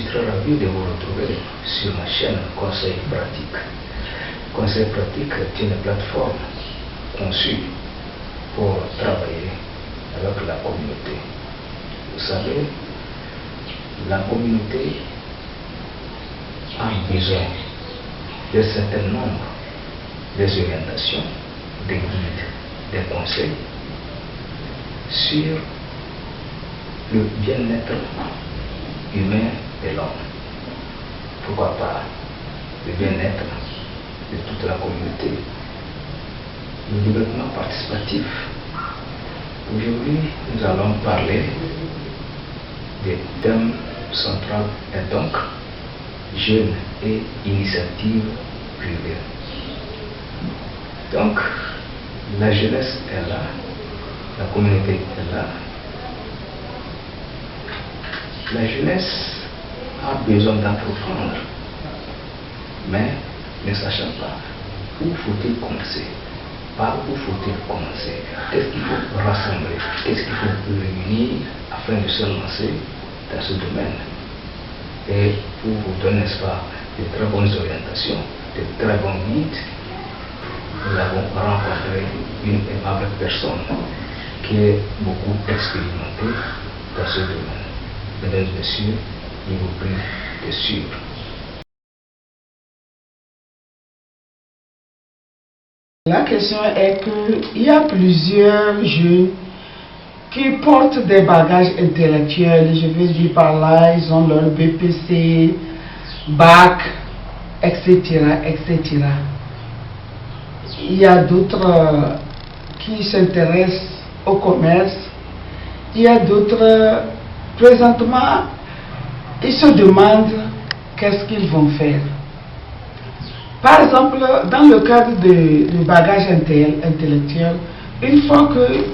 très ravi de vous retrouver sur ma chaîne Conseil Pratique. Conseil Pratique est une plateforme conçue pour travailler avec la communauté. Vous savez, la communauté a besoin d'un certain nombre des orientations, des guides, des conseils sur le bien-être humain de l'homme. Pourquoi pas le bien-être de toute la communauté, le développement participatif. Aujourd'hui, nous allons parler des thèmes centraux et donc jeunes et initiatives privées. Donc, la jeunesse est là, la communauté est là. La jeunesse a besoin d'entreprendre, mais ne sachant pas où faut-il commencer, par où faut-il commencer, qu'est-ce qu'il faut rassembler, qu'est-ce qu'il faut réunir afin de se lancer dans ce domaine. Et pour vous donner, n'est-ce pas, de très bonnes orientations, de très bons guides, nous avons rencontré une aimable personne qui est beaucoup expérimentée dans ce domaine. Mesdames et messieurs, je vous prie de suivre. La question est qu'il y a plusieurs jeunes qui portent des bagages intellectuels. Je veux dire par là, ils ont leur BPC, bac, etc., etc. Il y a d'autres qui s'intéressent au commerce. Il y a d'autres, présentement, ils se demandent qu'est-ce qu'ils vont faire. Par exemple, dans le cadre du bagage intellectuel, une fois que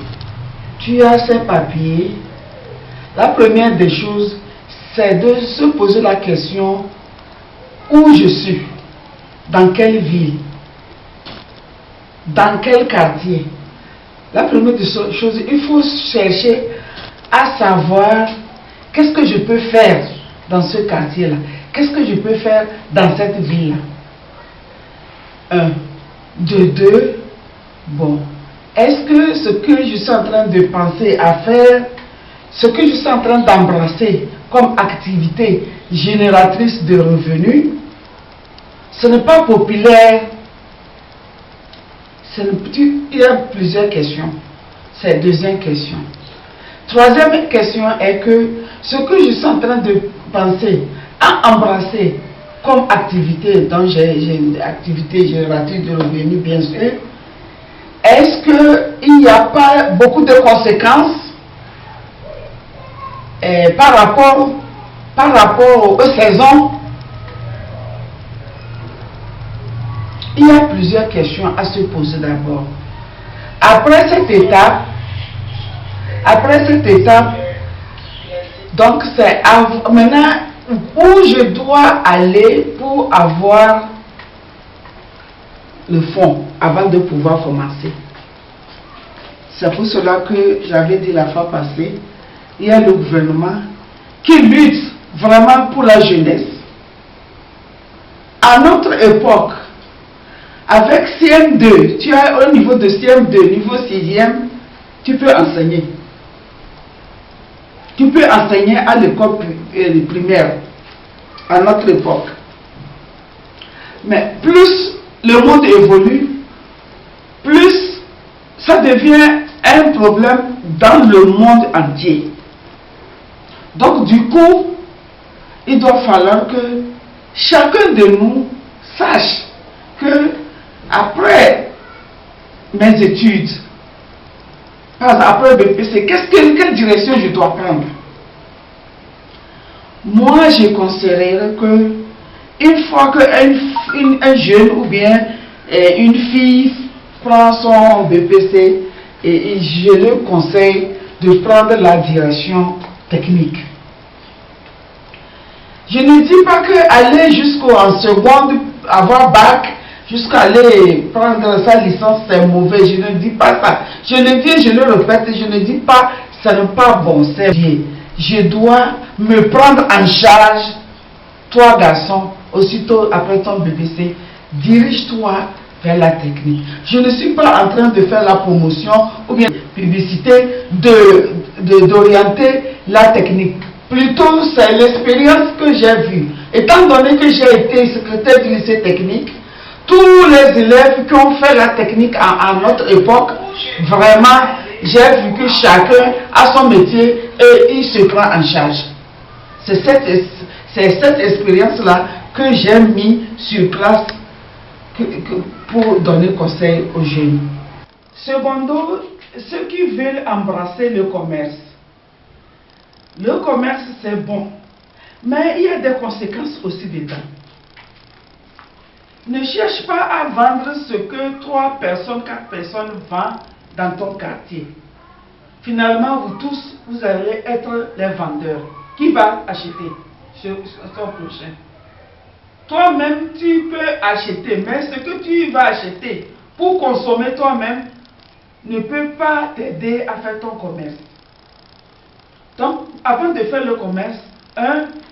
tu as ces papiers, la première des choses, c'est de se poser la question où je suis, dans quelle ville, dans quel quartier. La première des choses, il faut chercher à savoir qu'est-ce que je peux faire dans ce quartier-là, qu'est-ce que je peux faire dans cette ville-là. De deux, bon, est-ce que ce que je suis en train de penser à faire, ce que je suis en train d'embrasser comme activité génératrice de revenus, ce n'est pas populaire? Il y a plusieurs questions. C'est la deuxième question. Troisième question est que ce que je suis en train de penser à embrasser comme activité, donc j'ai une activité génératrice de revenus, bien sûr, est-ce qu'il n'y a pas beaucoup de conséquences par rapport aux saisons? Il y a plusieurs questions à se poser d'abord. Après cette étape, donc c'est maintenant où je dois aller pour avoir le fonds avant de pouvoir commencer. C'est pour cela que j'avais dit la fois passée, il y a le gouvernement qui lutte vraiment pour la jeunesse. À notre époque, avec CM2, tu as au niveau de CM2, niveau 6e, tu peux enseigner. Tu peux enseigner à l'école primaire, à notre époque. Mais plus le monde évolue, plus ça devient un problème dans le monde entier. Donc du coup, il doit falloir que chacun de nous sache que après mes études, après BPC, quelle direction je dois prendre? Moi, je considère que une fois qu'un jeune ou bien une fille prend son BPC, et je le conseille de prendre la direction technique. Je ne dis pas qu'aller jusqu'en seconde, avoir bac, jusqu'à aller prendre sa licence, c'est mauvais. Je ne dis pas ça. Je le dis, je le répète, je ne dis pas ça n'est pas bon, c'est bien. Je dois me prendre en charge toi garçon, aussitôt après ton BBC, dirige-toi vers la technique. Je ne suis pas en train de faire la promotion ou bien publicité d'orienter la technique. Plutôt, c'est l'expérience que j'ai vue. Étant donné que j'ai été secrétaire du lycée technique, tous les élèves qui ont fait la technique à notre époque, vraiment, j'ai vu que chacun a son métier et il se prend en charge. C'est cette expérience-là que j'ai mis sur place pour donner conseil aux jeunes. Secondo, ceux qui veulent embrasser le commerce c'est bon, mais il y a des conséquences aussi dedans. Ne cherche pas à vendre ce que 3 personnes, 4 personnes vendent dans ton quartier. Finalement, vous tous, vous allez être les vendeurs. Qui va acheter son prochain? Toi-même, tu peux acheter, mais ce que tu vas acheter pour consommer toi-même ne peut pas t'aider à faire ton commerce. Donc, avant de faire le commerce,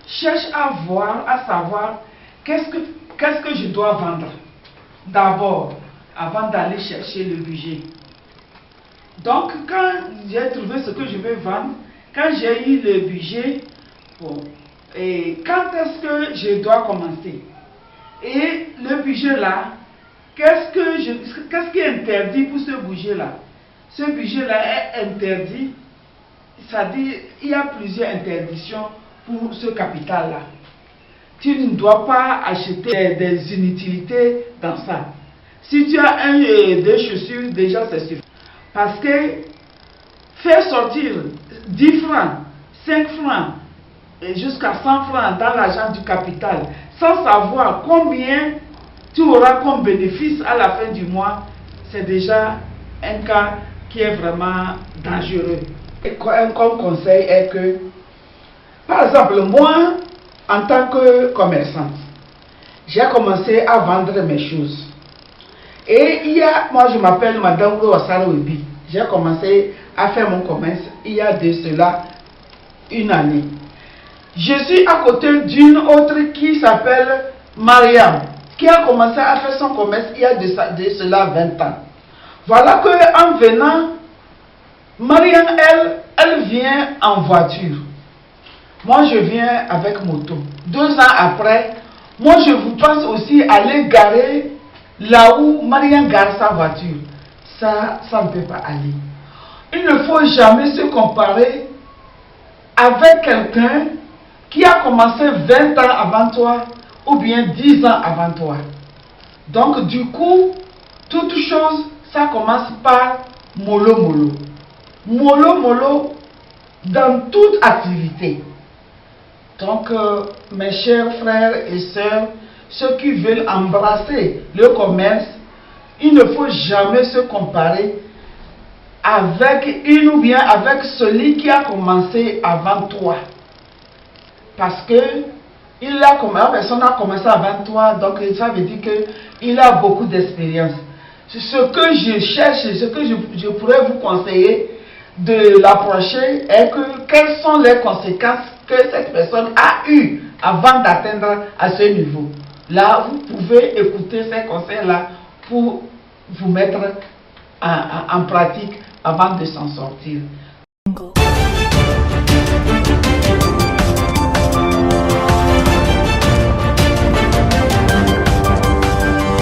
cherche à voir, à savoir qu'est-ce que je dois vendre d'abord, avant d'aller chercher le budget. Donc, quand j'ai trouvé ce que je veux vendre, quand j'ai eu le budget, bon, et quand est-ce que je dois commencer? Et le budget là, qu'est-ce qui est interdit pour ce budget-là? Ce budget-là est interdit, c'est-à-dire il y a plusieurs interdictions pour ce capital-là. Tu ne dois pas acheter des inutilités dans ça. Si tu as deux chaussures, déjà c'est suffisant. Parce que faire sortir 10 francs, 5 francs et jusqu'à 100 francs dans l'argent du capital, sans savoir combien tu auras comme bénéfice à la fin du mois, c'est déjà un cas qui est vraiment dangereux. Et comme conseil est que, par exemple, moi, en tant que commerçante, j'ai commencé à vendre mes choses. Et moi je m'appelle Madame Ouassara-Webi. J'ai commencé à faire mon commerce il y a de cela une année. Je suis à côté d'une autre qui s'appelle Mariam, qui a commencé à faire son commerce il y a de cela 20 ans. Voilà qu'en venant, Mariam, elle vient en voiture. Moi, je viens avec moto. 2 ans après, moi, je vous pense aussi aller garer là où Mariam gare sa voiture. Ça ne peut pas aller. Il ne faut jamais se comparer avec quelqu'un qui a commencé 20 ans avant toi ou bien 10 ans avant toi. Donc, du coup, toute chose, ça commence par mollo mollo. Mollo mollo dans toute activité. Donc, mes chers frères et sœurs, ceux qui veulent embrasser le commerce, il ne faut jamais se comparer avec une ou bien avec celui qui a commencé avant toi. Parce que la personne a commencé avant toi, donc ça veut dire qu'il a beaucoup d'expérience. Ce que je cherche, ce que je pourrais vous conseiller de l'approcher est que quelles sont les conséquences que cette personne a eues avant d'atteindre à ce niveau. Là, vous pouvez écouter ces conseils-là pour vous mettre en pratique avant de s'en sortir.